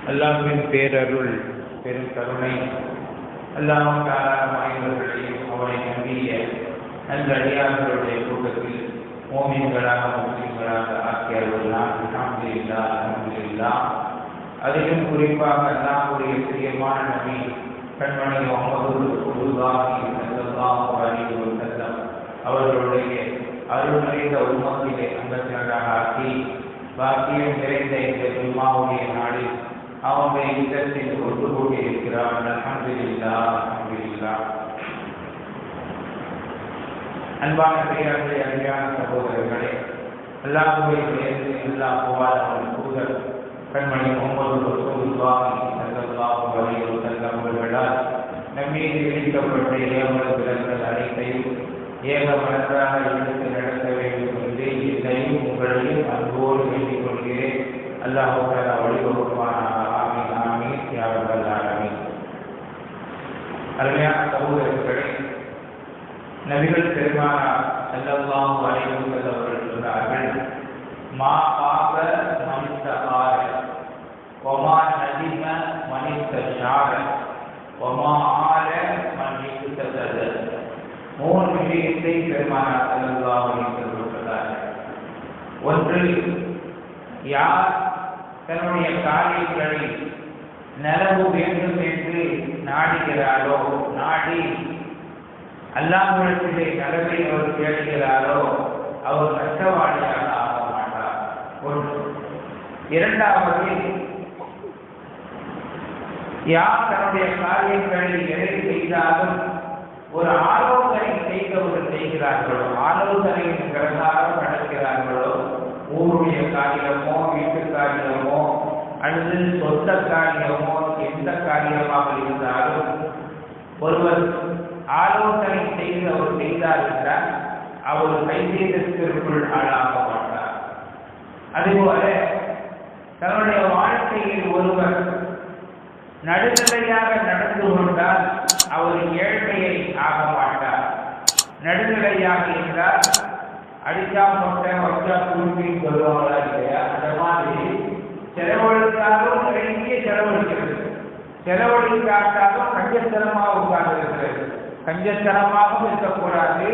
அல்லாஹ்வின் பேரருள் பெரும் கருணை அல்லாஹ் மாணவர்களையும் அவனை நம்பிய நல்லடியார்களுடைய கூட்டத்தில் மோமின்களாக முஸ்லிம்களாக ஆக்கியவர்களாம் அல்ஹம்துலில்லாஹ். அதிலும் குறிப்பாக அல்லாஹ்வுடைய பிரியமான நபி கண்மணி முஹம்மது ஸல்லல்லாஹு அலைஹி வஸல்லம் அவர்களுடைய அருள் நிறைந்த உம்மத்திலே அங்கத்தினராக ஆக்கி பாக்கியம் நிறைந்த இந்த ஜும்மாவுடைய நாளில் அவனுடைய இல்லத்தில் ஒன்று கூட்டியிருக்கிறார். அல்ஹம்துலில்லாஹ். அன்பான பெரியார்களே, அன்பான சகோதரர்களே, அல்லாஹ்வை உயர்ந்து அல்லாஹ் புகழ் தூதர் கண்மணி முஹம்மது ஸல்லல்லாஹு அலைஹி வஸல்லம் அவர்களால் நம்மீது விதிக்கப்பட்ட ஏவல் விலங்குகள் அனைத்தையும் ஏகமனதாக எடுத்து நடத்த வேண்டும் என்று என்னையும் உங்களையும் அன்போடு வேண்டிக் கொள்கிறேன். அல்லாஹ் தஆலா வழிவகுப்பானாக. ஆமீன் ஆமீன் யா ரப்பல் ஆலமீன். அருமையான சகோதரர்களே, நபிகள் பெருமானார் ஸல்லல்லாஹு அலைஹி வஸல்லம் அவர்கள் சொன்னார்கள், மா பாப மனிதஹார வமா நதிம மனிதஷார வமா ஆல மனிததத. மூன்று விஷயத்தை பெருமானார் ஸல்லல்லாஹு அலைஹி வஸல்லம் சொன்னார்கள். ஒன்று, யார் தன்னுடைய காரியங்களை நலவு வேண்டும் என்று நாடுகிறாரோ, நாடி அல்லாஹ்விடத்திலே நலவை அவர் தேடுகிறாரோ அவர் நஷ்டவாளியாக ஆக மாட்டார். ஒன்று. இரண்டாவது, யார் தன்னுடைய காரியங்களை எதை செய்தாலும் ஒரு ஆலோசனை செய்தவர்கள் செய்கிறார்களோ, ஆலோசனையின் பிரகாரம் நடக்கிறார்களோ, ஊருடைய காரியமோ வீட்டு காரியமோ அல்லது சொந்த காரியமோ எந்த காரியமாக இருந்தாலும் ஒருவர் ஆலோசனை செய்து அவர் செய்தார் என்றால் அவர் கைதேசத்திற்குள் ஆளாக மாட்டார். அதுபோல தன்னுடைய வாழ்க்கையில் ஒருவர் நடுநிலையாக நடந்து கொண்டால் அவர் ஏழ்மையை ஆக மாட்டார். நடுநிலையாக இருந்தால் அடிச்சா மொட்டை வச்சா குழுப்பின்னு சொல்லுவாங்களா இல்லையா, அந்த மாதிரி செலவழித்தாலும் நிறைய செலவழிக்கிறது, செலவழிக்காட்டாலும் கஞ்சத்தனமாக உட்கார்ந்திருக்கிறது. கஞ்சத்தனமாகவும் இருக்கக்கூடாது,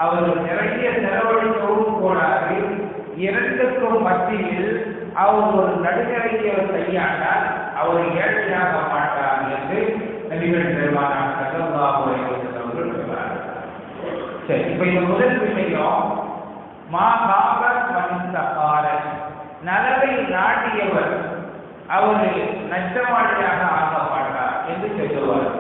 அவர் நிறைய செலவழிக்கவும் கூடாது. இரண்டுக்கும் மத்தியில் அவர் ஒரு நடுநிலையை கையாண்டால் அவர் ஏழ்மையாக மாட்டார் என்று நபிகள் பெருமானார் ஸல்லல்லாஹு அலைஹி வஸல்லம் அவர்கள் சொன்னார்கள். சரி, இப்ப இந்த முதல் விஷயம், மா பாபத் மனிதஹார, நலவை நாட்டியவர் அவர் நஷ்டவாளியாக ஆக மாட்டார் என்று சொல்லுவார்.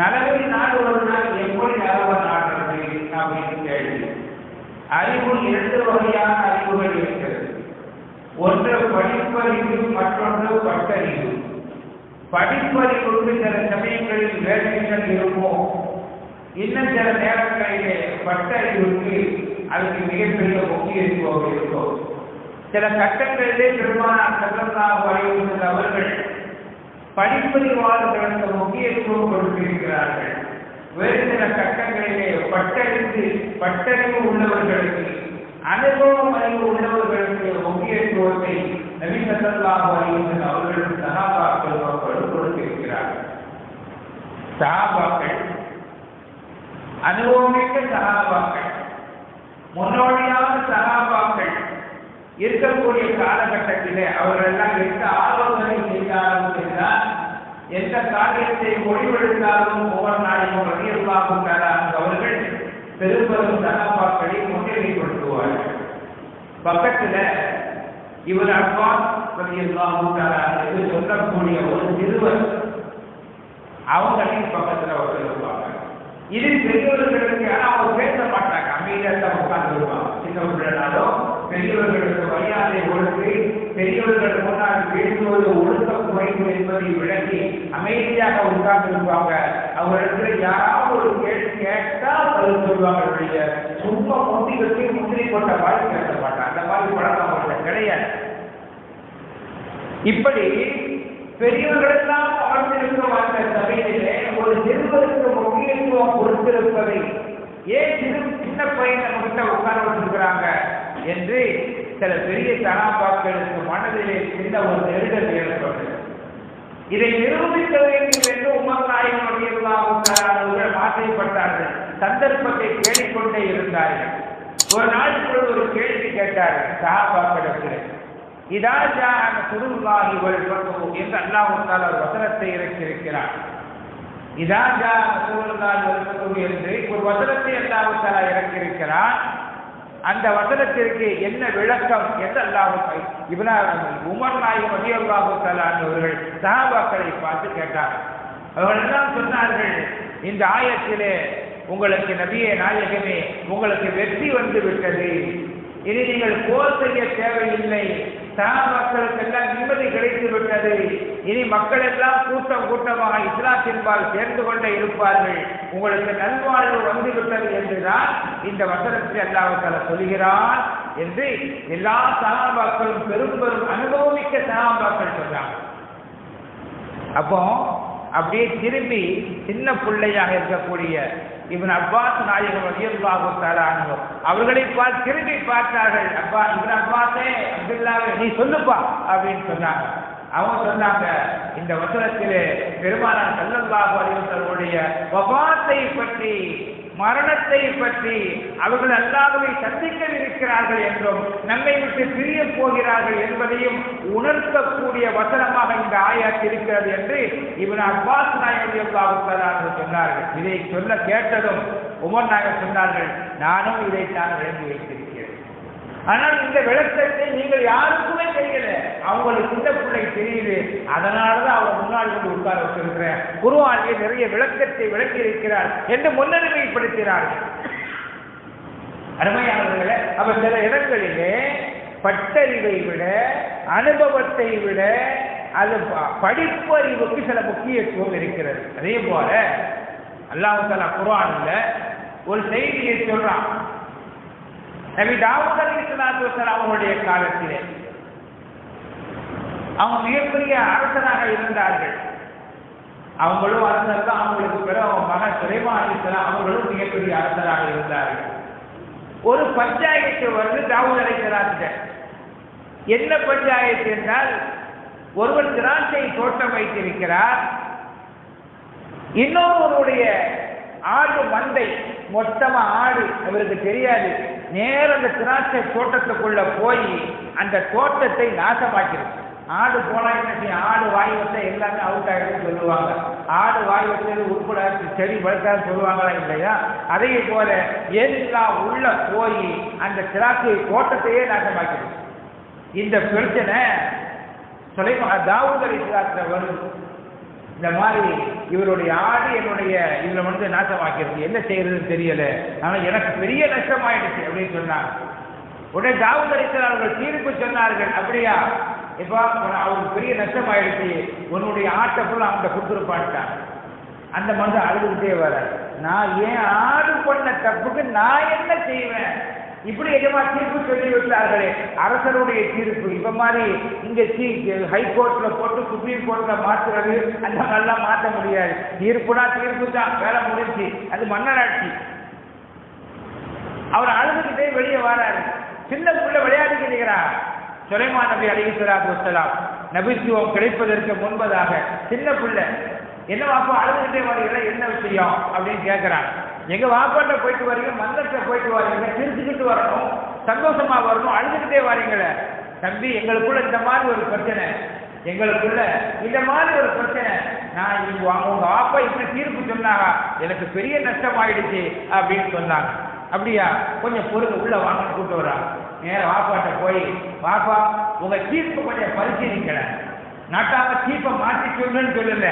நலவை நாடுவதனால் எப்படி நலவை நாடுறது அப்படின்னு கேள்வி. அறிவு இரண்டு வகையான அறிவுகள் இருக்கிறது. ஒன்று படிப்பறிவு, மற்றொன்று பட்டறிவு. படிப்பறிவுக்கு சில சமயங்களில் வேலைகள் இருக்கும், இன்னும் சில நேரங்களிலே பட்டறிவுக்கு அதுக்கு மிகப்பெரிய முக்கியத்துவம் இருக்கும். சில கட்டங்களிலே பெருமானார் ஸல்லல்லாஹு அலைஹி வஸல்லம் அவர்கள் படிப்பறிவாளர்களுக்கு முக்கியத்துவம் கொடுத்திருக்கிறார்கள். வேறு சில கட்டங்களிலே பட்டறிவு உள்ளவர்களுக்கு, அனுபவம் அறிவு உள்ளவர்களுக்கு முக்கியத்துவத்தை நபி ஸல்லல்லாஹு அலைஹி வஸல்லம் அவர்கள் சஹாபாக்கள் கொடுத்திருக்கிறார்கள். சஹாபாக்கள் அனுபவமிக்க சஹாபாக்கள், முன்னோடியான சஹாபாக்கள் இருக்கக்கூடிய காலகட்டத்திலே அவர்கள் எல்லாம் எந்த ஆலோசனை செய்தாலும் என்றால், எந்த காரியத்தை முடிவெடுத்தாலும் ஒவ்வொரு நாளையும் ரலியல்லாஹு தஆலா அவர்கள் பெரும்பெரும் சஹாபாக்களை முன்னிலைப்படுத்துவார்கள். பக்கத்துல இவர் அப்பாஸ் ரலியல்லாஹு தஆலா என்று சொல்லக்கூடிய ஒரு சிறுவர் அவங்களையும் பக்கத்துல உட்கார்ந்துருப்பாங்க. இது பெரியவர்களுக்கு, ஆனா அவங்க பேச மாட்டாங்க, அமைதியாக உட்கார்ந்து இருப்பாங்க. சின்ன பிள்ளைனாலும் பெரியவர்களுக்கு மரியாதை கொடுத்து பெரியவர்கள் முன்னால் பேசுவது ஒழுக்க குறைவு என்பதை விளக்கி அமைதியாக உட்கார்ந்து இருப்பாங்க. அவர்களுக்கு யாராவது ஒரு கேள்வி கேட்டா பதில் சொல்லுவாங்க. சும்மா முந்தி வச்சு முந்திரி கொண்ட மாதிரி பேச மாட்டாங்க. அந்த மாதிரி பழக்கம் அவர்கள் கிடையாது. இப்படி பெரியவர்களெல்லாம் அமர்ந்திருக்கும் அந்த சபையிலே ஒரு சிறுவருக்கு முக்கியத்துவம் கொடுத்திருப்பதை ஏன் சின்ன பையனை கிட்ட உட்கார வச்சிருக்கிறாங்க என்று சில பெரிய சகாபாக்களுக்கு மனதிலே சின்ன ஒரு நெருடல் ஏற்பட்டது. இதை நிரூபிக்க வேண்டும் என்று உமர் நாயகம் ரலியல்லாஹு தஆலா அவர்கள் ஆசைப்பட்டார்கள். சந்தர்ப்பத்தை தேடிக்கொண்டே இருந்தார்கள். ஒரு நாள் ஒரு கேள்வி கேட்டார்கள் சஹாபாக்களிடத்தில். இதா ஜாஅ நஸ்ருல்லாஹி வல் ஃபத்ஹு என்று அல்லாஹ் தஆலா ஒரு வசனத்தை இறக்கியிருக்கிறார். இதா ஜாஅ நஸ்ருல்லாஹி வல் ஃபத்ஹு என்று ஒரு வசனத்தை அல்லாஹ் தஆலா இறக்கியிருக்கிறார். அந்த வசனத்திற்கு என்ன விளக்கம் என்று உமர் நாயகம் ரலியல்லாஹு தஆலா அவர்கள் சஹாபாக்களை பார்த்து கேட்டார்கள். அவர்கள் எல்லாம் சொன்னார்கள், இந்த ஆயத்திலே உங்களுக்கு நபியே நாயகமே உங்களுக்கு வெற்றி வந்து விட்டது, இனி நீங்கள் போர் செய்ய தேவையில்லை, சஹாபாக்களுக்கெல்லாம் நிம்மதி கிடைத்து விட்டது, இனி மக்கள் எல்லாம் கூட்டம் கூட்டமாக இஸ்லாத்தின்பால் சேர்ந்து கொண்டே இருப்பார்கள், உங்களுக்கு நல்வாழ்வு வந்துவிட்டது என்றுதான் இந்த வசனத்தில் அல்லாஹ் தஆலா சொல்கிறான் என்று எல்லா சஹாபாக்களும் பெரும் பெரும் அனுபவமிக்க சஹாபாக்கள் சொன்னாங்க. அப்போ அப்படியே திரும்பி சின்ன பிள்ளையாக இருக்கக்கூடிய இப்னு அப்பாஸ் நாயகம் ரலியல்லாஹு தஆலா அன்ஹு அவர்களை பார்த்து திரும்பி பார்த்தார்கள். அப்பா இப்னு அப்பாஸே, அப்துல்லாஹ் நீ சொல்லுப்பா அப்படின்னு சொன்னாங்க. அவங்க சொன்னாங்க, இந்த வசனத்திலே பெருமானார் ஸல்லல்லாஹு அலைஹி வஸல்லம் வஃபாத்தை பற்றி, மரணத்தை பற்றி, அவர்கள் அல்லாஹ்வை சந்திக்கவிருக்கிறார்கள் என்றும் நம்மை விட்டு பிரிய போகிறார்கள் என்பதையும் உணர்த்தக்கூடிய வசனமாக இந்த ஆயத் இருக்கிறது என்று இப்னு அப்பாஸ் நாயகம் ரலியல்லாஹு தஆலா சொன்னார்கள். இதை சொல்ல கேட்டதும் உமர் நாயகம் சொன்னார்கள், நானும் இதைத்தான் விளங்கி வைத்திருக்கிறேன். ஆனால் இந்த விளக்கத்தை நீங்கள் யாருக்குமே தெரியல, அவங்களுக்கு சின்ன பிள்ளை தெரியுது, அதனாலதான் அவங்க முன்னாடி வந்து உட்கார வச்சிருக்கிறேன், குர்ஆனிலே நிறைய விளக்கத்தை விளக்கி இருக்கிறார் என்று முன்னுரிமைப்படுத்தினார்கள். அருமையானவர்களே, அப்ப சில இடங்களிலே பட்டறிவை விட, அனுபவத்தை விட, அது படிப்பறிவுக்கு சில முக்கியத்துவம் இருக்கிறது. அதே போல அல்லாஹ் தஆலா குர்ஆன்ல ஒரு செய்தியை சொல்றான். நபி தாவூத் அலைஹிஸ்ஸலாத்து வஸலாம் அவருடைய காலத்திலே அவங்க மிகப்பெரிய அரசராக இருந்தார்கள். அவங்களும் அரசர் தான். அவங்களுக்கு பிறகு அவங்க மகன் சுலைமான் அலைஹிஸ்ஸலாம் அவர்களும் மிகப்பெரிய அரசராக இருந்தார்கள். ஒரு பஞ்சாயத்து வந்து தாவூத் அலைஹிஸ்ஸலாத்து. என்ன பஞ்சாயத்து என்றால், ஒருவர் திராட்சை தோட்டம் வைத்திருக்கிறார், இன்னொருவருடைய ஆடு மந்தை, மொத்தமா ஆடு, அவருக்கு தெரியாது, நேரம் அந்த திராட்சை தோட்டத்துக்குள்ள போய் அந்த தோட்டத்தை நாசமாக்கிருக்கு. ஆடு போனா என்ன செய்யும், ஆடு வாய் வச்சா எல்லாமே அவுட் ஆகிடும் சொல்லுவாங்க. ஆடு வாய் வச்சது உட்பட செடி வளர்க்காது சொல்லுவாங்களா இல்லையா? அதே போல எல்லாம் உள்ள போய் அந்த திராட்சை தோட்டத்தையே நாசமாக்கிருக்கு. இந்த பிரச்சனை தாவூத் அலைஹிஸ்ஸலாம் வருது. இந்த மாதிரி இவருடைய ஆடு என்னுடைய இதுல வந்து நாசமாக்கிறது, என்ன செய்யறதுன்னு தெரியல, ஆனா எனக்கு பெரிய நஷ்டமாயிடுச்சு அப்படின்னு சொன்னாங்க. உடனே தாவூத் அலைஹிஸ்ஸலாம் அவர்கள் தீர்ப்பு சொன்னார்கள், அப்படியா, இப்ப அவருக்கு பெரிய நஷ்டமாயிடுச்சு, உன்னுடைய ஆட்டை ஃபுல்லா அவங்க கொடுத்துருப்பான்ட்டாங்க. அந்த மனுஷன் அழுதுகிட்டே வர, நான் ஏன் ஆடு பண்ண தப்புக்கு நான் என்ன செய்வேன், இப்படி எஜமா தீர்ப்பு சொல்லி விட்டார்களே, அரசருடைய தீர்ப்பு. இப்ப மாதிரி இங்க ஹைகோர்ட்ல போட்டு சுப்ரீம் கோர்ட்ல மாற்றுறது அந்த மாதிரிலாம் மாற்ற முடியாது. தீர்ப்புனா தீர்ப்பு தான், வேலை முடிஞ்சு, அது மன்னராட்சி. அவர் அழுதுகிட்டே வெளியே வராரு. சின்ன புள்ள விளையாடிட்டு இருக்கிறார். சுலைமான் நபி அலைஹிஸ்ஸலாத்து வஸ்ஸலாம் நபித்துவம் கிடைப்பதற்கு முன்பதாக சின்ன பிள்ளை, என்ன வாப்பா அழுதுகிட்டே வரீங்களா, என்ன விஷயம் அப்படின்னு கேட்கிறாங்க. எங்க வாப்பாட்ட போயிட்டு வரீங்க, மந்தத்தை போயிட்டு வரீங்க, சிரிச்சுக்கிட்டு வரணும், சந்தோஷமா வரணும், அழுதுகிட்டே வரீங்களே. தம்பி, எங்களுக்குள்ள இந்த மாதிரி ஒரு பிரச்சனை, எங்களுக்குள்ள இந்த மாதிரி ஒரு பிரச்சனை, நான் உங்க வாப்பா இப்படி தீர்ப்பு சொன்னாங்க, எனக்கு பெரிய நஷ்டம் ஆயிடுச்சு அப்படின்னு சொன்னாங்க. அப்படியா, கொஞ்சம் பொருள் உள்ள வாங்க கூட்டு வர்றாங்க. நேரம் வாப்பாட்ட போய், வாப்பா உங்க தீர்ப்பு கொஞ்சம் பரிசீலிக்கல, நாட்டாம தீர்ப்பை மாற்றி சொல்லுன்னு சொல்லல,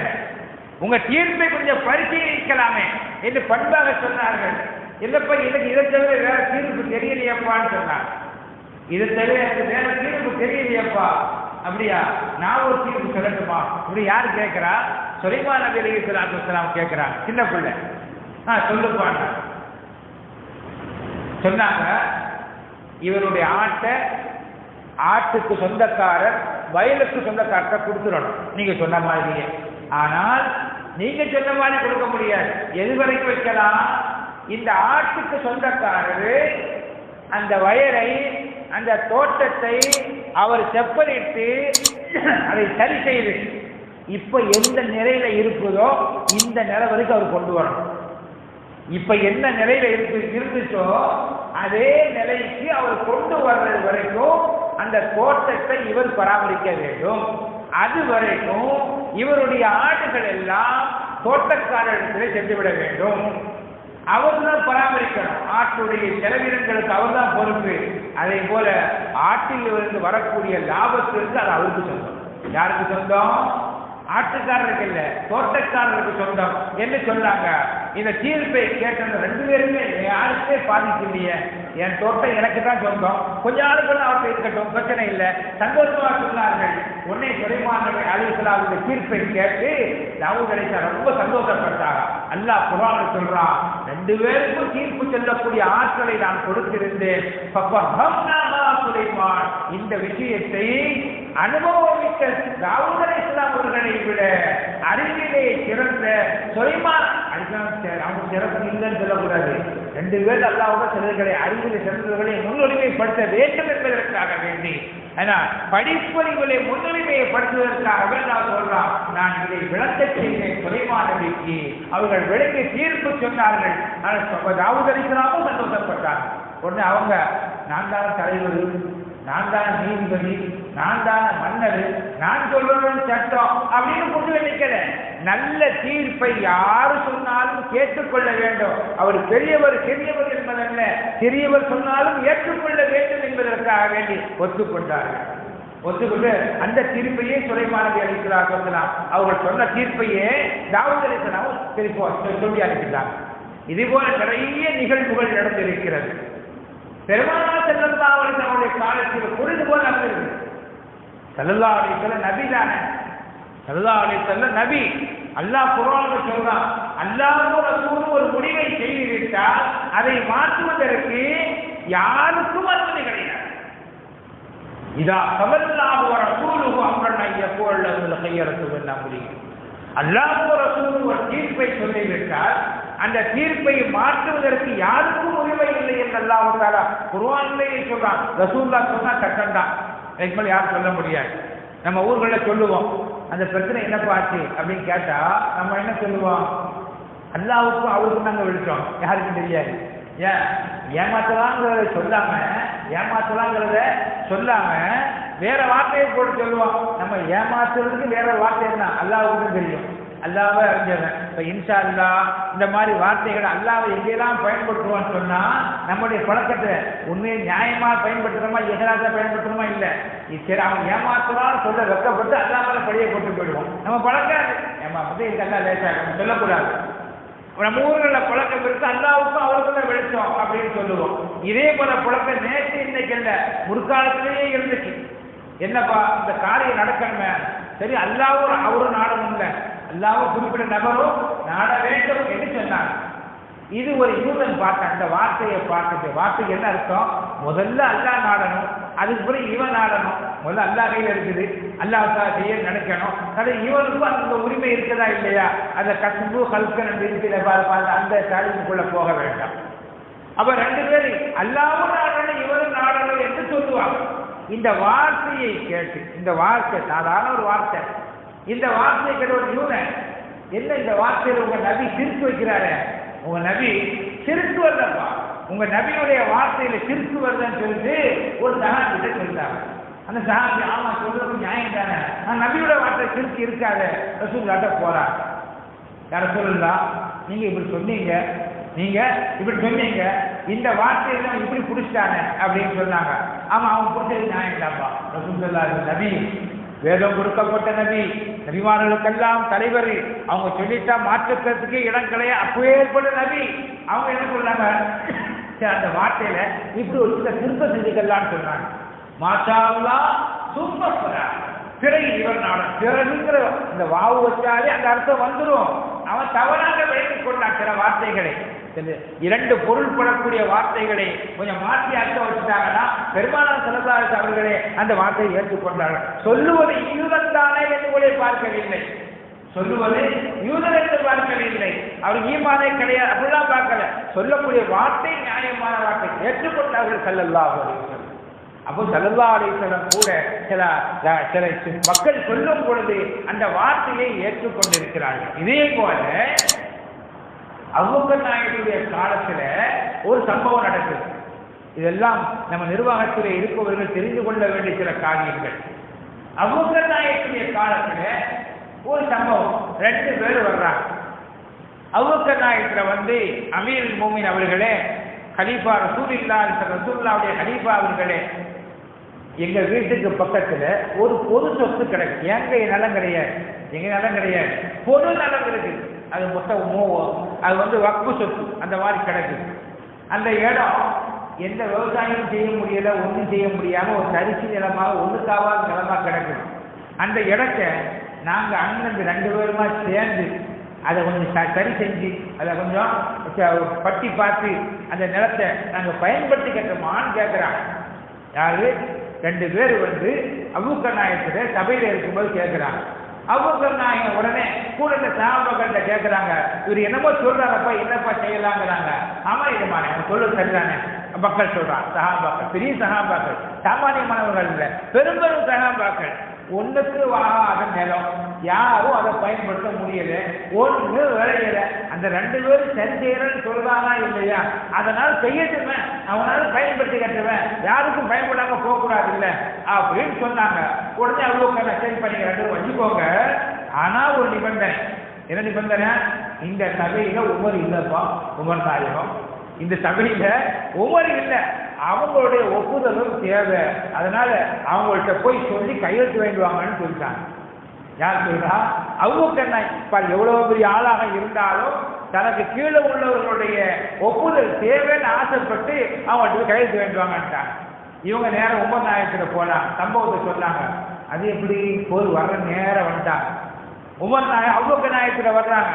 உங்க தீர்ப்பை கொஞ்சம் பரிசீலிக்கலாமே என்று பண்பாக சொன்னார்கள். இல்லப்பா, எனக்கு இதை தவிர வேற தீர்ப்பு தெரியலையப்பான்னு சொன்னாங்க. இதை தவிர எனக்கு வேற தீர்ப்பு தெரியலையப்பா. அப்படியா, நான் ஒரு தீர்ப்பு சொல்லட்டுமா? இப்படி யாரு கேட்கிறா? சுலைமான் நபி அலைஹிஸ்ஸலாத்து வஸ்ஸலாம் கேட்கிறாங்க, சின்ன பிள்ளை. சொல்லுப்பாங்க சொன்னாங்க, இவருடைய ஆட்டுக்கு சொந்தக்காரர் வயலுக்கு சொந்தக்காரத்தை கொடுத்துடணும் நீங்க சொன்ன மாதிரியே. ஆனால் நீங்க சொன்ன மாதிரி கொடுக்க முடியாது. எது வரைக்கும் வைக்கலாம்? இந்த ஆட்டுக்கு சொந்தக்காரரு அந்த வயலை, அந்த தோட்டத்தை அவர் செப்பனிட்டு அதை சரி செய்து இப்ப எந்த நிலையில இருக்குதோ இந்த நிலை வரைக்கும் அவர் கொண்டு வரணும். இப்ப என்ன நிலையில இருந்துச்சோ அதே நிலைக்கு அவர் கொண்டு வர்றது வரைக்கும் அந்த தோட்டத்தை இவர் பராமரிக்க வேண்டும். அது வரைக்கும் இவருடைய ஆடுகள் எல்லாம் தோட்டக்காரர்களிடத்திலே சென்றுவிட வேண்டும். அவர்தான் பராமரிக்கணும். ஆட்டுடைய செலவினங்களுக்கு அவர்தான் பொறுப்பு. அதே போல ஆட்டில் இருந்து வரக்கூடிய லாபத்திற்கு அது அவருக்கு சொந்தம். யாருக்கு சொந்தம்? ஆட்டுக்காரருக்கு இல்ல, தோட்டக்காரருக்கு சொந்தம் என்று சொன்னாங்க. இந்த தீர்ப்பை கேட்ட ரெண்டு பேருமே யாருக்கே பாதிக்கு இல்லையே, என் தோட்டம் எனக்கு தான் சொந்தம், கொஞ்ச நாளுக்குள்ள அவர்கிட்ட இருக்கட்டும், பிரச்சனை இல்லை, சந்தோஷமா சொன்னார்கள். உடனே சுலைமான் அலைஹிஸ்ஸலாம் இந்த தீர்ப்பை கேட்டு தாவூத் அலைஹிஸ்ஸலாம் ரொம்ப சந்தோஷப்பட்டாங்க. அல்லாஹ் குர்ஆனில் சொல்றான், ரெண்டு பேருக்கும் தீர்ப்பு சொல்லக்கூடிய ஆற்றலை நான் கொடுத்திருந்தேன். சுலைமான் இந்த விஷயத்தை அனுபவமிக்க தாவூத் அலைஹிஸ்ஸலாம் அவர்களை விட அறிவிலே சிறந்த சுலைமான் அவங்க சிறப்பு இல்லைன்னு சொல்லக்கூடாது. ரெண்டு பேர் அல்லாஹ்வோட சிலர்களை அறிவிலே சிறந்தவர்களை முன்னுரிமைப்படுத்த வேண்டும் என்பதற்காக வேண்டி, படிப்பறிவுகளை முன்னுரிமைப்படுத்துவதற்காக நான் சொல்றான். நான் இதை விளக்க செய்தேன் சுலைமான் நபிக்கு. அவர்கள் விளக்கி தீர்ப்பு சொன்னார்கள். தாவூத் அலைஹிஸ்ஸலாமும் சந்தோஷப்பட்டாங்க. உடனே அவங்க, நான் தான் தலைவர், நான் தான் நீதிபதி, நான் தான் மன்னர், நான் சொல்றேன் சட்டம் அப்படின்னு கொண்டு நினைக்கிற நல்ல தீர்ப்பை யாரு சொன்னாலும் கேட்டுக்கொள்ள வேண்டும். அவர் பெரியவர் சிறியவர் என்பதல்ல, சிறியவர் சொன்னாலும் ஏற்றுக்கொள்ள வேண்டும் என்பதற்காக வேண்டி ஒத்துக்கொண்டார்கள். ஒத்துக்கொண்டு அந்த தீர்ப்பையே சுலைமான் நபி அலைஹிஸ்ஸலாம் சொல்லலாம். அவர்கள் சொன்ன தீர்ப்பையே தாவூத் அலைஹிஸ்ஸலாம் திருப்பி சொல்லி அனுப்பிட்டாங்க. இதுபோல நிறைய நிகழ்வுகள் நடந்திருக்கிறது. பெருமானார் ஸல்லல்லாஹு அலைஹி வஸல்லம் காலத்தில் பொழுது போல நடந்திருக்கு. ஸல்லல்லாஹு அலைஹி வஸல்லம் நபி தானே, ஸல்லல்லாஹு அலைஹி வஸல்லம் நபி. அல்லாஹ் குர்ஆனில் சொல்றான், அல்லாஹ்வும் ரசூலும் ஒரு முடிவை செய்துவிட்டால் அதை மாற்றுவதற்கு யாருக்கும் அனுமதி கிடையாது. இதா ஸல்லல்லாஹு வ ரசூலுஹு அம்ரன் யகூல் லஹுல் ഖിയറതു மின் அம்ரிஹி. அல்லாஹ்வும் ரசூலும் ஒரு தீர்ப்பை சொல்லிவிட்டால் அந்த தீர்ப்பை மாற்றுவதற்கு யாருக்கும் உரிமை இல்லை என்று அல்லாஹ் தஆலா குர்ஆனிலேயே சொல்றான். ரசூலுல்லாஹ் சொன்னா சட்டம்தான், இதுக்கு மேல யாரும் சொல்ல முடியாது. நம்ம ஊர்களில் சொல்லுவோம், அந்த பிரச்சனை என்னப்பா ஆச்சு அப்படின்னு கேட்டா நம்ம என்ன சொல்லுவோம்? அல்லாஹ்வுக்கும் அவருக்கும் நாங்கள் விழிச்சோம், யாருக்கும் தெரியாது. ஏன் ஏமாத்தலாங்கிறத சொல்லாம வேற வார்த்தையை போட்டு சொல்லுவோம். நம்ம ஏமாத்துறதுக்கு வேற வார்த்தை என்ன அல்லாஹ்வுக்கும் தெரியும், அல்லாஹ்வை அறிஞ்சவன். இப்போ இன்ஷா அல்லாஹ் இந்த மாதிரி வார்த்தைகளை அல்லாஹ்வை எங்கெல்லாம் பயன்படுத்துவோம்னு சொன்னா நம்முடைய பழக்கத்தை உண்மையை நியாயமா பயன்படுத்துறோமா, எகராஜா பயன்படுத்துறோமா இல்லை, சரி அவன் ஏமாத்துறான்னு சொல்ல வெக்கப்பட்டு அல்லாஹ் மேல படியை போட்டு போயிடுவோம். நம்ம பழக்கம் ஏமாத்து இதெல்லாம் லேசாக சொல்லக்கூடாது. நம்ம ஊர்களில் பழக்கம் இருக்கு, அல்லாஹ்வுக்கும் அவருக்கும் வெளிச்சம் அப்படின்னு சொல்லுவோம். இதே போல பழக்கம் நேற்று இன்னைக்கு இல்லை, முற்காலத்திலேயே இருந்துச்சு. என்னப்பா இந்த காரியம் நடக்கணுமே, சரி அல்லாஹ்வும் அவரும் நாடணும் இல்லை, அல்லாஹ்வும் குறிப்பிட்ட நபரும் நாட வேண்டும் என்று சொன்னாங்க. இது ஒரு யூதன் பார்த்தான், இந்த வார்த்தையை பார்த்துட்டு, வார்த்தைக்கு என்ன அர்த்தம்? முதல்ல அல்லாஹ் நாடணும், அதுக்கு பிறகு இவன் நாடணும். முதல்ல அல்லாஹ் கையில் இருக்குது, அல்லாஹ் செய்ய நினைக்கணும். அது இவனுக்கும் அந்த உரிமை இருக்குதா இல்லையா? அந்த கசுபு கல்கன் இருக்கிற அந்த தாலிமுக்குள்ள போக வேண்டாம். அப்ப ரெண்டு பேரும் அல்லாஹ்வும் நாடணும் இவரும் நாடணும் என்று சொல்லுவாங்க. இந்த வார்த்தையை கேட்டு, இந்த வார்த்தை சாதாரண ஒரு வார்த்தை, இந்த வார்த்தையை கேட்ட ஒரு யூதன், என்ன இந்த வார்த்தையில் உங்க நபி சிரித்து வைக்கிறாரு, உங்க நபி சிரித்து வரலப்பா, உங்க நபியுடைய வார்த்தையில சிரித்து வருதுன்னு சொல்லிட்டு ஒரு சஹாபிட்ட சொல்லிட்டாங்க. அந்த சஹாபி ஆமா சொல்றது நியாயம் தானே, நபியோட வார்த்தை சிரித்து இருக்காது, ரசூலுல்லாஹ்ட்ட போறாங்க. யார ரசூலுல்லாஹ் நீங்க இப்படி சொன்னீங்க, இந்த வார்த்தையில இப்படி பிடிச்சிட்டானே அப்படின்னு சொன்னாங்க. ஆமா அவன் பிடிச்சது நியாயம் தான்ப்பா. ரசூலுல்லாஹ் நபி, வேதம் கொடுக்கப்பட்ட நபி, நபிமார்களுக்கெல்லாம் தலைவர், அவங்க சொல்லிட்டா மாற்றுக்கிறதுக்கு இடம் கிடையாது, அப்பவே ஏற்பட்ட நபி. அவங்க என்ன சொன்னாங்க, அந்த வார்த்தையில இப்படி ஒரு சில திருத்த செஞ்சுக்கலான்னு சொன்னாங்க. மாஷா அல்லாஹ் சூப்பர், பிறகு இவர் நாடும் பிறகுங்கிற இந்த வாவு வச்சாலே அந்த அர்த்தம் வந்துடும். அவன் தவறாக விளக்கிக் கொண்டான் சில வார்த்தைகளை, இரண்டு பொருள்படக்கூடிய வார்த்தைகளை கொஞ்சம் மாற்றி அர்த்தம் வச்சுட்டாங்கன்னா பெருமானார் ஸல்லல்லாஹு அலைஹி அவர்களே அந்த வார்த்தையை ஏற்றுக்கொண்டார்கள். சொல்லுவது யூதன் தானே என்று கூட பார்க்கவில்லை, சொல்லுவது யூதர் என்று பார்க்கவில்லை, அவர் ஈமானே கிடையாது, அப்படிலாம் பார்க்கல. சொல்லக்கூடிய வார்த்தை நியாயமான வார்த்தை, ஏற்றுக்கொண்டார்கள் ஸல்லல்லாஹு அலைஹி வஸல்லம். அப்போ ஸல்லல்லாஹு அலைஹி வஸல்லம் கூட சில மக்கள் சொல்லும் பொழுது அந்த வார்த்தையை ஏற்றுக்கொண்டிருக்கிறார்கள். இதே போல அபூபக்கர் நாயகத்துடைய காலத்துல ஒரு சம்பவம் நடக்குது. இதெல்லாம் நம்ம நிர்வாகத்தில் இருப்பவர்கள் தெரிந்து கொள்ள வேண்டிய சில காரியங்கள். அபூபக்கர் நாயகத்துடைய காலத்துல ஒரு சம்பவம், 2 பேர் வர்றாங்க. அபூபக்கர் நாயகத்துல அமீருல் மோமின் அவர்களே, கலீஃபா ரசூலுல்லாஹுடைய கலீஃபா அவர்களே, எங்க வீட்டுக்கு பக்கத்துல ஒரு பொது சொத்து கிடக்கு. எங்க நிலம் கிடையாது, எங்க நிலம் கிடையாது, பொது நிலம் இருக்கு. அது மொத்தம் அது வக்ஃபு சொத்து அந்த மாதிரி கிடக்கு. அந்த இடம் எந்த விவசாயம் செய்ய முடியல, ஒன்றும் செய்ய முடியாம ஒரு தரிசு நிலமாக ஒன்றுக்காவாத நிலமா கிடக்குது. அந்த இடத்தை நாங்க அண்ணன் 2 பேருமா சேர்ந்து அதை கொஞ்சம் சரி செஞ்சு அதை கொஞ்சம் பட்டி பார்த்து அந்த நிலத்தை நாங்கள் பயன்படுத்தி கட்டுமான்னு கேட்குறாங்க. யாரு? 2 பேர் அபூபக்கர் நாயகத்துல சபையில இருக்கும்போது கேட்குறாங்க. அபூபக்கர் நாயகம் உடனே கூட இந்த சஹாபாக்கள்கிட்ட கேட்குறாங்க, இவர் என்னமோ சொல்றாங்கப்பா, என்னப்பா செய்யலாங்கிறாங்க. ஆமா இதுமான சொல்ல சரிதானே மக்கள் சொல்றான். சஹாபாக்கள் பெரிய சஹாபாக்கள், சாமானியமானவர்கள் இல்லை, பெரும் சஹாபாக்கள். ஒன்றுக்கு வாகாத நிலம், யாரும் அதை பயன்படுத்த முடியல, ஒன்று விளையல. அந்த 2 பேரும் சரி செய்யறன்னு சொல்றானா இல்லையா, அதனால செய்யட்டுமே, அவனால பயன்படுத்தி கட்டுவேன், யாருக்கும் பயன்படாம போகக்கூடாது இல்லை அப்படின்னு சொன்னாங்க. உடனே அவ்வளோ சரி பண்ணிக்க 2 பேரும் வச்சுக்கோங்க. ஆனா ஒரு நிபந்தனை. என்ன நிபந்தனை? இந்த சபையில உமர் இல்லப்பா, உமர் நாயகம் இந்த சபையில உமர் இல்லை, அவங்களுடைய ஒப்புதலும் தேவை, அதனால அவங்கள்ட்ட போய் சொல்லி கையெழுத்து வேண்டுவாங்கன்னு சொல்லிட்டாங்க. யார் சொல்றா? அபூபக்கர் நாயகம் எவ்வளவு பெரிய ஆளாக இருந்தாலும் தனக்கு கீழே உள்ளவர்களுடைய ஒப்புதல் தேவைன்னு ஆசைப்பட்டு அவங்கள்ட்ட கையெழுத்து வேண்டுவாங்கன்ட்டாங்க. இவங்க நேரம் உமர் நாயகத்துல போலாம், சம்பவத்தை சொன்னாங்க. அது எப்படி போது வர்ற நேரம் வந்துட்டாங்க. உமர் நாயகம் அபூபக்கர் நாயகத்துல வர்றாங்க.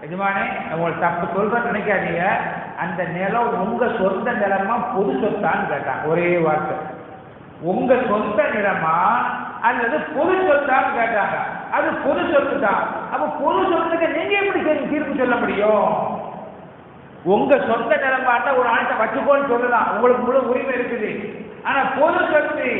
எஜமானே, உங்களுக்கு தப்பு சொல்ற நினைக்காதீங்க, அந்த நிலம் உங்க சொந்த நிலமா பொது சொத்தான்னு கேட்டாங்க. ஒரே வார்த்தை, உங்க சொந்த நிலமா அல்லது பொது சொத்தான்னு கேட்டாங்க. அது பொது சொத்து தான். அப்ப பொது சொத்துக்கு நீங்க எப்படி தீர்ப்பு சொல்ல முடியும்? உங்க சொந்த நிலமாட்டா ஒரு ஆட்டை வச்சுக்கோன்னு சொல்லலாம், உங்களுக்கு முழு உரிமை இருக்குது. ஆனா பொது சொத்து,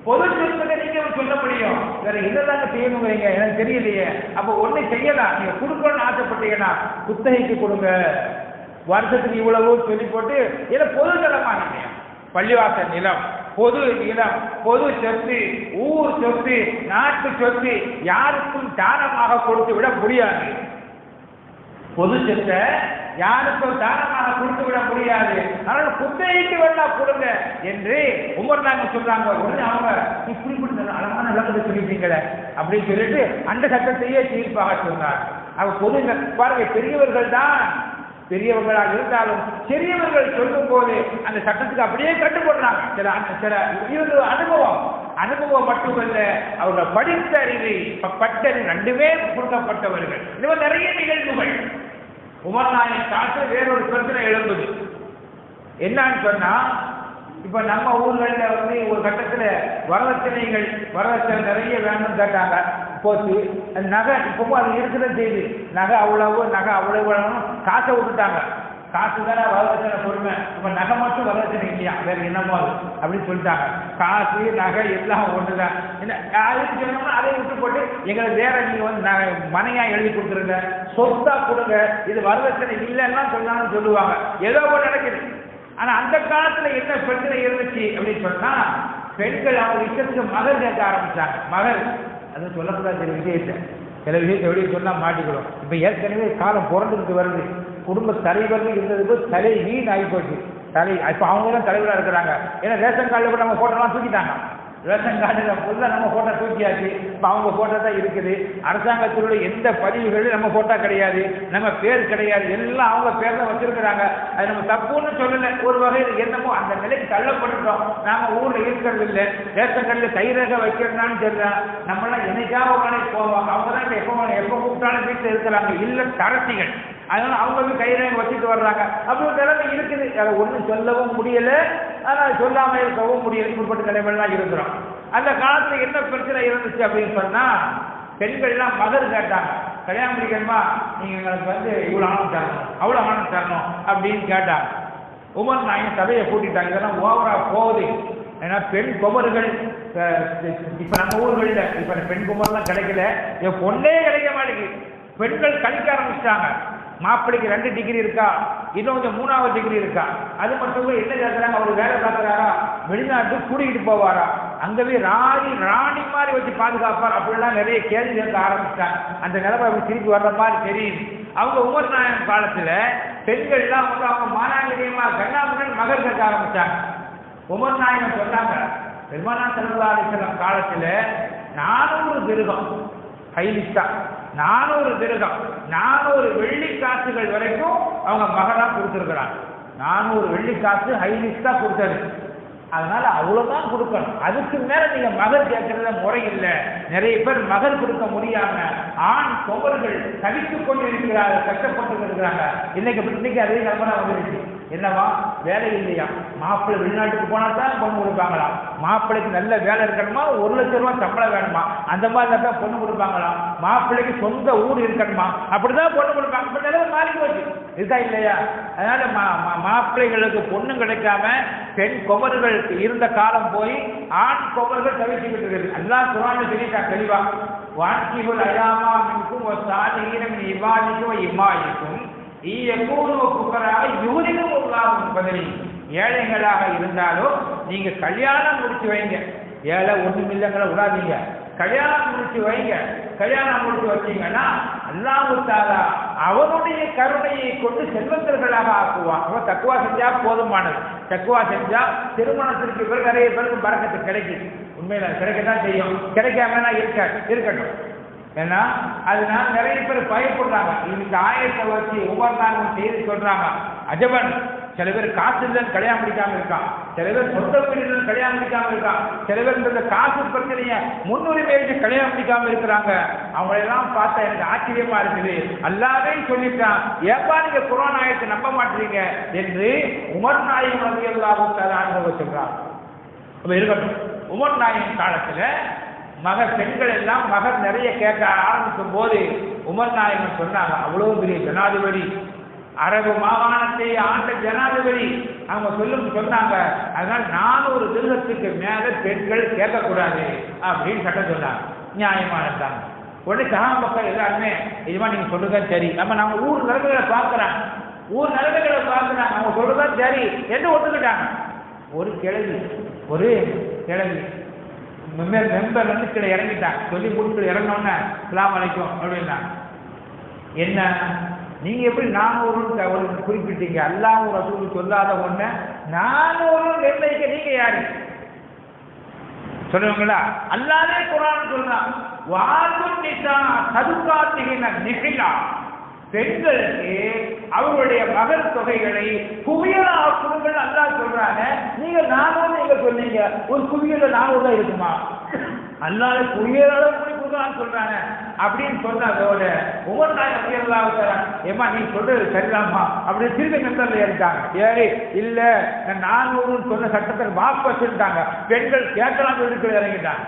பொது சொத்துக்கு நீங்க சொல்ல முடியும். வேற என்னதாங்க செய்யணும் எனக்கு தெரியலையே. அப்ப ஒண்ணு செய்யலாம், நீங்க கொடுக்கணும்னு ஆசைப்பட்டீங்கன்னா குத்தகைக்கு கொடுங்க, வருஷத்துக்கு இவ்வளவு சொல்லி போட்டு ஏன்னா பொது நிலமானீங்க. பள்ளிவாசல் நிலம், பொது நிலம், பொது சொத்து, ஊர் சொத்து, நாட்டு சொத்து யாருக்கும் தானமாக கொடுத்து விட முடியாது. பொது சொத்தை யாருக்கும் தானமாக கொடுத்து விட முடியாது. அதனால குத்தகைக்கு வேணா கொடுங்க என்று உமர் நாங்க சொல்றாங்க. உடனே அவங்க இப்படி அழகான நிலத்தை சொல்லிட்டீங்களே அப்படின்னு சொல்லிட்டு அந்த சட்டத்தையே தீர்ப்பாக சொன்னார். அவங்க பொது பாருங்க, பெரியவர்கள் தான், பெரியவர்களாக இருந்தாலும் சிறியவர்கள் சொல்லும் போது அந்த சட்டத்துக்கு அப்படியே கட்டுப்படுறாங்க. சில அனுபவம் மட்டுமல்ல, அவங்க படித்த அறிவு பட்டறிவு 2 பேர் கொடுக்கப்பட்டவர்கள். இந்த நிறைய நிகழ்வுகள். உமர் நாயகம் காலத்துல வேறொரு பிரச்சனை எழும்புது. என்னன்னு சொன்னா, இப்ப நம்ம ஊர்கள்ல ஒரு கட்டத்துல வரதட்சணை நிறைய வேணும்னு கேட்டாங்க. போச்சு நகை, இப்பவும் அது இருக்கிற செய்தி, நகை அவ்வளவு வேணும், காசை விட்டுட்டாங்க. காசு தானே வரதட்சணை பொறுமை, இப்ப நகை மட்டும் வரதட்சணை இல்லையா, வேற என்னமோ அப்படின்னு சொல்லிட்டாங்க. காசு நகை எல்லாம் ஒண்ணுதான். அதுக்கு சொன்னோம்னா அதை விட்டு போட்டு எங்களுக்கு வேற நீங்க மனையா எழுதி கொடுத்துருங்க, சொத்தா கொடுங்க, இது வரதட்சணை இல்லைன்னா சொன்னாலும் சொல்லுவாங்க. ஏதோ ஒன்று நடக்குது. ஆனா அந்த காலத்துல என்ன பிரச்சனை இருந்துச்சு அப்படின்னு சொன்னா, பெண்கள் அவங்க இஷ்டத்துக்கு மகள் கேட்க ஆரம்பிச்சாங்க. மகள் அது சொல்லக்கூடாது சில விஷயத்தை வெளியே சொன்னா மாட்டிக்கிறோம். இப்ப ஏற்கனவே காலம் பிறந்துட்டு வருது. குடும்ப தலைவர்கள் இருந்ததுக்கு தலை வீண் ஆகி போச்சு. இப்ப அவங்க தான் தலைவராக இருக்கிறாங்க. ஏன்னா ரேஷன் கார்டில் கூட நம்ம போட்டோலாம் தூக்கிட்டாங்க. ரேஷன் கார்டில் ஃபுல்லாக நம்ம போட்டோ தூக்கியாச்சு. இப்போ அவங்க போட்டோ தான் இருக்குது. அரசாங்கத்தினுடைய எந்த பதிவுகளும் நம்ம போட்டோ கிடையாது, நம்ம பேர் கிடையாது, எல்லாம் அவங்க பேர் தான் வச்சிருக்கிறாங்க. அது நம்ம தப்புன்னு சொல்லலை. ஒரு வகையில் என்னமோ அந்த நிலைக்கு தள்ளப்பட்டுட்டோம். நாம ஊர்ல இருக்கிறது இல்லை. ரேஷன் கார்டில் கைரேகை வைக்கிறதுனாலும் தெரியலாம். நம்மளாம் என்னைக்காக ஒரு நாளைக்கு போவோம். அவங்க தான் எப்போ கூப்பிட்டாலும் வீட்டில் இருக்கிறாங்க. இல்லை தரசிகள், அதனால அவங்க கைரேகை வச்சுட்டு வர்றாங்க. அப்படி ஒரு நிலைமை இருக்குது. அதை ஒன்றும் சொல்லவும் முடியல, ஆனால் சொல்லாமல் இருக்கவும் முடியல. இப்படிப்பட்ட நிலைமைலாம் இருக்கிறோம். அந்த காலத்துல என்ன பிரச்சனை இருந்துச்சு அப்படின்னு சொன்னா, பெண்கள்லாம் மகர் கேட்டாங்க. கல்யாணம் முடிக்கணுமா, நீங்க எங்களுக்கு இவ்வளவு ஆணம் தரணும், அவ்வளவு ஆணம் தரணும் அப்படின்னு கேட்டாங்க. உமர் நாயகம் சபையை கூட்டிட்டாங்க. இதெல்லாம் ஓவரா போகுது. ஏன்னா பெண் குமர்கள் இப்ப நம்ம ஊர்களில் இப்ப பெண் குமர்லாம் கிடைக்கல, என் பொண்ணே கிடைக்க மாட்டேங்குது. பெண்கள் கழிக்க ஆரம்பிச்சிட்டாங்க. மாப்பிள்ளைக்கு 2 டிகிரி இருக்கா, இன்னும் கொஞ்சம் 3வது டிகிரி இருக்கா, அது மட்டும் என்ன கேட்கறாங்க, அவர் வேலை பார்க்கறாரா, வெளிநாட்டு கூட்டிகிட்டு போவாரா, அங்கவே ராணி மாதிரி வச்சு பாதுகாப்பார், அப்படிலாம் நிறைய கேள்வி கேட்க ஆரம்பிச்சிட்டாங்க. அந்த நிலைமை அப்படி திருப்பி வர்ற மாதிரி தெரியுது. அவங்க உமர் நாயகம் காலத்துல பெண்கள்லாம் அவங்க மானாங்கரியமா கண்ணாமுடன் மகர் கேட்க ஆரம்பிச்சாங்க. உமர் நாயகம் சொன்னாங்க, பெருமானா ஸல்லல்லாஹு அலைஹி வஸல்லம் காலத்துல 400 திர்ஹம் ஹைலிஸ்டா, 400 திர்ஹம் 400 வெள்ளி காசுகள் வரைக்கும் அவங்க மகரா கொடுத்துருக்கிறாங்க. 400 வெள்ளி காசு ஹைலிஸ்டா கொடுத்தது. அதனால அவ்வளவுதான் கொடுக்கணும். அதுக்கு மேல நீங்க மகர் கேட்கறத முறை இல்லை. நிறைய பேர் மகர் கொடுக்க முடியாம ஆண் குமர்கள் தவித்துக் கொண்டு இருக்கிறார்கள், கஷ்டப்பட்டு இருக்கிறாங்க. இன்னைக்கு அதே நிலைமை வந்துருச்சு. என்னவா, வேலை இல்லையா, மாப்பிள்ளை வெளிநாட்டுக்கு போனா தான் பொண்ணு கொடுப்பாங்களாம். மாப்பிள்ளைக்கு நல்ல வேலை இருக்கணுமா, 1 லட்சம் ரூபாய் சம்பளம் வேணுமா, அந்த மாதிரி தான் பொண்ணு கொடுப்பாங்களாம். மாப்பிள்ளைக்கு சொந்த ஊர் இருக்கணுமா, அப்படிதான் பொண்ணு கொடுப்பாங்க. இப்ப நிலைமை மாறி போச்சு, இருக்கா இல்லையா? அதனால மாப்பிள்ளைகளுக்கு பொண்ணு கிடைக்காம பெண் குமர்கள் இருந்த காலம் போய் ஆண் குமர்கள் தவிச்சுக்கிட்டு இருக்கு. எல்லாம் குர்ஆன்ல சொல்லிட்டாங்க தெளிவா. வாக்கிபுல் அயாமா மின்கும் வசாலிஹீன மின் இபாதிக்கும் இமாயிக்கும் ஏழைகளாக இருந்தாலும் நீங்க கல்யாணம் முடிச்சு வைங்க. ஏழை ஒண்ணும் இல்லைங்களை விடாதீங்க, கல்யாணம் முடிச்சு வைங்க. கல்யாணம் முடிச்சு வச்சீங்கன்னா அல்லாஹ் தஆலா அவனுடைய கருணையை கொண்டு செல்வந்தர்களாக ஆக்குவான். அவன் தக்வா செஞ்சா போதுமானது. தக்வா செஞ்சா திருமணத்திற்கு பிறகு நிறைய பேருக்கு பரக்கத்து கிடைக்கும். உண்மையில கிடைக்கத்தான் செய்யும், கிடைக்காம இருக்கட்டும். ஏன்னா அதனால நிறைய பேர் பயப்படுறாங்க. இந்த ஆயத்தை வச்சு உமர் நாயகம் செய்து சொல்றாங்க, அஜபன், சில பேர் காசு இல்லைன்னு கல்யாணம் முடிக்காம இருக்கான், சில பேர் சொந்த வீடு கல்யாணம் முடிக்காம இருக்கான், சில பேர் இந்த காசு பிரச்சனைய முன்னுரிமை வச்சு கல்யாணம் முடிக்காம இருக்கிறாங்க. அவங்களெல்லாம் பார்த்தா எனக்கு ஆச்சரியமா இருக்குது. அல்லாவே சொல்லிட்டான், ஏப்பா நீங்க குர்ஆன் ஆயத்தை நம்ப மாட்டீங்க என்று உமர் நாயகம் ரலியல்லாஹு தஆலா அன்ஹு சொல்றாங்க. அப்ப இருக்கட்டும், உமர் நாயகம் காலத்துல பெண்கள் எல்லாம் மகர் நிறைய கேட்க ஆரம்பிக்கும் போது உமர் நாயகம் சொன்னாங்க, அவ்வளவு பெரிய ஜனாதிபதி, அரபு மாகாணத்தை ஆண்ட ஜனாதிபதி, அவங்க சொன்னாங்க, அதனால 400 திர்ஹத்துக்கு மேல பெண்கள் கேட்கக்கூடாது அப்படின்னு சட்டம் சொன்னாங்க. நியாயமானதாங்க. உடனே சஹாபாக்கள் எல்லாருமே இதுமா நீங்க சொல்றதா சரி, நம்ம ஊர் நிலைமைகளை பார்க்கிறாங்க, அவங்க சொல்றதா சரி என்று ஒத்துக்கிட்டாங்க. ஒரு கிழவி மெம்பர் வந்து கீழே இறங்கிட்டாங்க. சொல்லி முடிச்சு இறங்கினோன்னே அஸ்ஸலாமு அலைக்கும் அப்படின்னா, என்ன நீங்க எப்படி 400 குறிப்பிட்டீங்க, அல்லாஹ் ரசூல் சொல்லாத ஒண்ணு 400 நிர்ணயிக்க நீங்க யாரு சொல்லுவாங்களா? அல்லாஹ்வே குர்ஆன் சொல்றான், வாதுன் நிசா சதுகாத்திகின நிஹிலா, பெண்களுக்கு அவருடைய மகர் தொகைகளை குவியலா கொடுங்கள் அல்லாஹ் சொல்றாங்க. நீங்க 400 நீங்க சொன்னீங்க, ஒரு குவியல 400 தான் இருக்குமா? அல்லாஹ் குவியலால கொடுக்கலாம்னு சொல்றாங்க அப்படின்னு சொன்னதோட உமர் நாயகம் ரலியல்லாஹு தஆலா, ஏமா நீ சொல்றது சரிதாம்மா அப்படின்னு திருப்பி மெம்பர்ல ஏறிட்டாங்க. ஏறி இல்ல 400 சொன்ன சட்டத்தை வாபஸ் எடுத்தாங்க. பெண்கள் கேட்கலாம் சொல்லி இறங்கிட்டாங்க.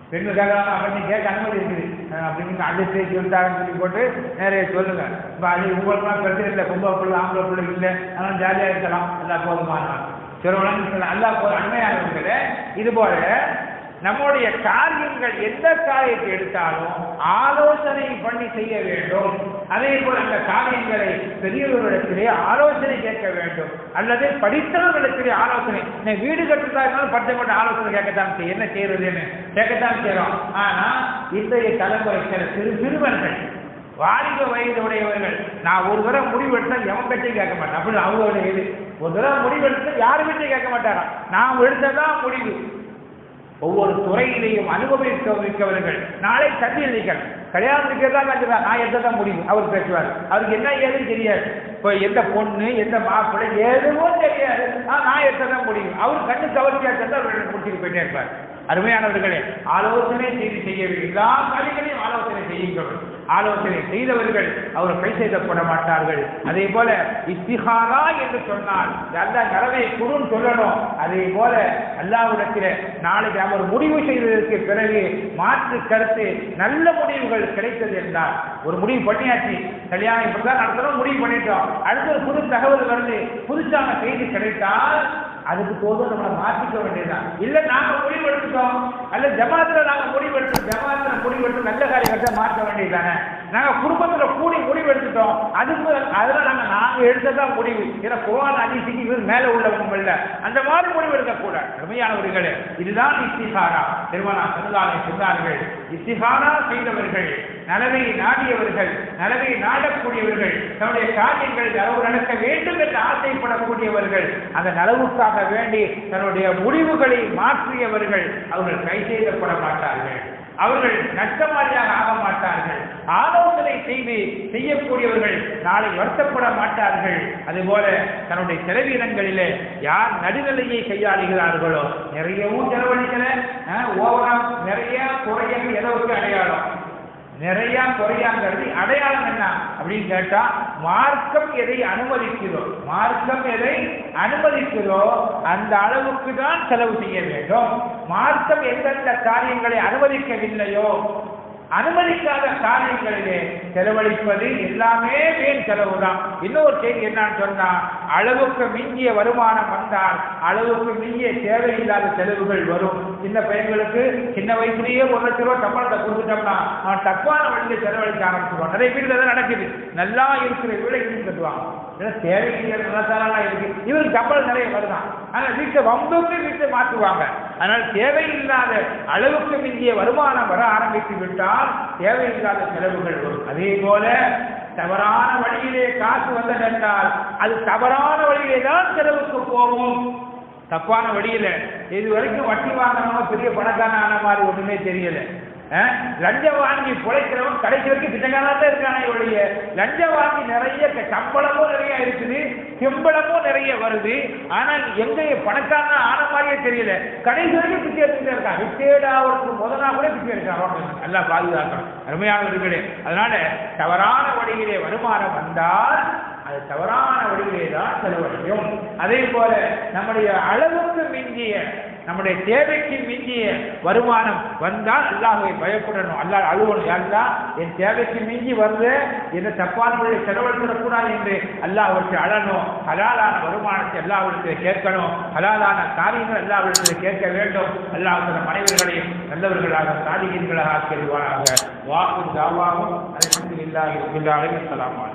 பெண்கள் கேட்கலாம் அப்படின்னு கேட்க அனுமதி இருக்குது அப்படின்னு அந்த ஸ்டேஜ் வந்துட்டாங்கன்னு சொல்லி போட்டு நிறைய சொல்லுங்க. இப்போ அது உங்களுக்குலாம் பிரச்சனை இல்லை, பொம்பளை பிள்ளை ஆம்பளை பிள்ளை இல்லை, அதெல்லாம் ஜாலியாக இருக்கலாம், எல்லா போதுமான சிறுவனம் எல்லா போதும் அண்மையானவர்களே. இது போல நம்முடைய காரியங்கள் எந்த காரியத்தை எடுத்தாலும் ஆலோசனை பண்ணி செய்ய வேண்டும். அதே போல அந்த காரியங்களை பெரியவர்களிடத்திலே ஆலோசனை கேட்க வேண்டும், அல்லது படித்தவர்களிடத்திலே ஆலோசனை. வீடு கட்டுறதா இருந்தாலும் படித்தவங்கள்ட்ட ஆலோசனை கேட்கத்தான் செய்யும், என்ன செய்யறதுன்னு கேட்கத்தான் செய்யறோம். ஆனா இன்றைய தலைமுறை சிறுவர்கள், வாலிப வயது உடையவர்கள், நான் ஒரு தடவை முடிவெடுத்தால் எவன் பற்றியும் கேட்க மாட்டேன் அப்படி அவங்களோட இது. ஒரு தடவை முடிவெடுத்து யாரு பற்றியும் கேட்க மாட்டாராம், நான் எடுத்ததான் முடிவு. ஒவ்வொரு துறையிலையும் அனுபவிக்கவர்கள் நாளை சத்தியலிகள் கல்யாணம் இருக்கிறதா நான் எடுத்ததான் முடிவு அவர் பேசுவார். அவருக்கு என்ன ஏதுன்னு தெரியாது, இப்போ எந்த பொண்ணு எந்த மாப்பிள்ளை எதுவும் தெரியாது, நான் எடுத்ததான் முடிவு. அவர் கண்ணு கவர்ச்சியா சேர்ந்து அவர்கள் முடிச்சுட்டு போயிட்டே இருப்பார். அருமையானவர்களே, ஆலோசனை செய்ய எல்லா காரியங்களையும் ஆலோசனை செய்யுங்கள். ஆலோசனை செய்தவர்கள் அவர் கை செய்யப்பட மாட்டார்கள். அதே போல இஸ்திகாரா என்று சொன்னால் அல்லாஹ் நலவை குறுன்னு சொல்லணும். அதே போல அல்லாஹ்விடத்தில் நாளைக்கு அவர் முடிவு செய்ததற்கு பிறகு மாற்று கருத்து நல்ல முடிவுகள் கிடைத்தது என்றால், ஒரு முடிவு பண்ணியாச்சு, கல்யாணம் இப்படிதான் நடத்தணும் முடிவு பண்ணிட்டோம், அடுத்த ஒரு புது தகவல் வருது, புதுசான செய்தி கிடைத்தால் அதுக்கு போதும் நம்மளை மாற்றிக்க வேண்டியதுதான். இல்லை நாங்கள் முடிவெடுத்துட்டோம், அல்ல ஜமாத்தில் நாங்கள் முடிவெடுத்து நல்ல காரியத்தை மாற்ற வேண்டியதுதானே. நாங்கள் குடும்பத்தில் கூடி முடிவெடுத்துட்டோம், அதுக்கு அதில் நாங்கள் எடுத்ததான் முடிவு. ஏன்னா குர்ஆன் ஹதீஸுக்கு இவர் மேலே உள்ளவங்க இல்லை, அந்த மாதிரி முடிவு எடுக்கக்கூடாது. அருமையானவர்களே, இதுதான் இஸ்திகாரா. திருமணா சொல்லாலை சொன்னார்கள், இஸ்திகாரா செய்தவர்கள், நலவை நாடியவர்கள், நலவை நாடக்கூடியவர்கள், தன்னுடைய காரியங்கள் நலவு நடக்க வேண்டும் என்று ஆசைப்படக்கூடியவர்கள், அந்த நலவுக்காக வேண்டி தன்னுடைய முடிவுகளை மாற்றியவர்கள் அவர்கள் கை செய்யப்பட மாட்டார்கள். அவர்கள் நஷ்டமாரியாக ஆக மாட்டார்கள். ஆலோசனை செய்யக்கூடியவர்கள் நாளை வருத்தப்பட மாட்டார்கள். அதுபோல தன்னுடைய செலவினங்களிலே யார் நடுநிலையை கையாளுகிறார்களோ, நிறையவும் செலவழிக்கல, ஓவரா நிறைய குறைய எதற்கு அடையாளம், நிறைய குறையாங்கிறது அடையாளம் என்ன அப்படின்னு கேட்டா, மார்க்கம் எதை அனுமதிக்கிறோ அந்த அளவுக்கு தான் செலவு செய்ய வேண்டும். மார்க்கம் எந்தெந்த காரியங்களை அனுமதிக்கவில்லையோ, அனுமதிக்காத காரியங்களிலே செலவழிப்பது எல்லாமே வீண் செலவு தான். இன்னொரு செய்தி என்னன்னு சொன்னா, அளவுக்கு மிஞ்சிய வருமானம் வந்தால் அளவுக்கு மிஞ்சிய தேவையில்லாத செலவுகள் வரும். சின்ன பையன்களுக்கு சின்ன வயசுலேயே 1 லட்ச ரூபாய் சம்பளத்தை கொடுத்துட்டோம்னா அவன் தப்பான வழியில் செலவழிக்க ஆரம்பிச்சுவான். நிறைய பேர் தான் நடக்குது. நல்லா இருக்கிற வீடை இருந்து கட்டுவாங்க, தேவையில்லை நல்லா இருக்கு, இவருக்கு சம்பளம் நிறைய வருதான், ஆனால் வீட்டை வம்புக்கு வீட்டை மாற்றுவாங்க. அதனால் தேவையில்லாத அளவுக்கு மிஞ்சிய வருமானம் வர ஆரம்பித்து விட்டால் தேவையில்லாத செலவுகள் வரும். அதே போல தவறான வழியிலே காசு வந்ததென்றால் அது தவறான வழியிலே தான் செலவுக்கு போகும். தப்பான வழியில இது வரைக்கும் வட்டி வாங்கினவங்க பெரிய பணக்காரன் ஆன மாதிரி ஒண்ணுமே தெரியல. லஞ்சம் வாங்கி பிழைக்கிறவன் கடைசி வரைக்கும் பிச்சைக்காரதான் இருக்கானே ஒழிய, லஞ்சம் வாங்கி நிறைய சம்பளமும் நிறைய இருக்குது, செம்பளமும் நிறைய வருது, ஆனால் எங்க பணக்காரனா ஆன மாதிரியே தெரியல, கடைசி வரைக்கும் பிச்சை எடுத்துக்கிட்டே இருக்கான். ரிட்டேர்ட் ஆகிறதுக்கு முதனா கூட பிச்சை எடுக்கிறான். நல்லா பாதுகாக்கணும் அருமையானவர்களே. அதனால தவறான வழியிலே வருமானம் வந்தால் அது தவறான வழியிலே தான் செலவழியும். அதே போல நம்முடைய அளவுக்கு மிஞ்சிய, நம்முடைய தேவைக்கு மிஞ்சிய வருமானம் வந்தால் அல்லாஹ்வை பயப்படணும், அல்லாஹ் அழுவணும். அல்லாஹ் என் தேவைக்கு மிஞ்சி வருது, என்ன தப்பான வழியை செலவழிச்சிடக்கூடாது என்று அல்லாஹ்விற்கு அழணும். ஹலாலான வருமானத்தை அல்லாஹ்விடத்தில் கேட்கணும், ஹலாலான காரியங்கள் அல்லாஹ்விடத்தில் கேட்க வேண்டும். அல்லாஹ் மனைவர்களையும் நல்லவர்களாக சாதிகளாக ஆக்கிடுவாராக. வாக்கு தாவாவும் அல்ஹம்துலில்லாஹி ரப்பில் ஆலமீன். அஸ்ஸலாமு அலைக்கும்.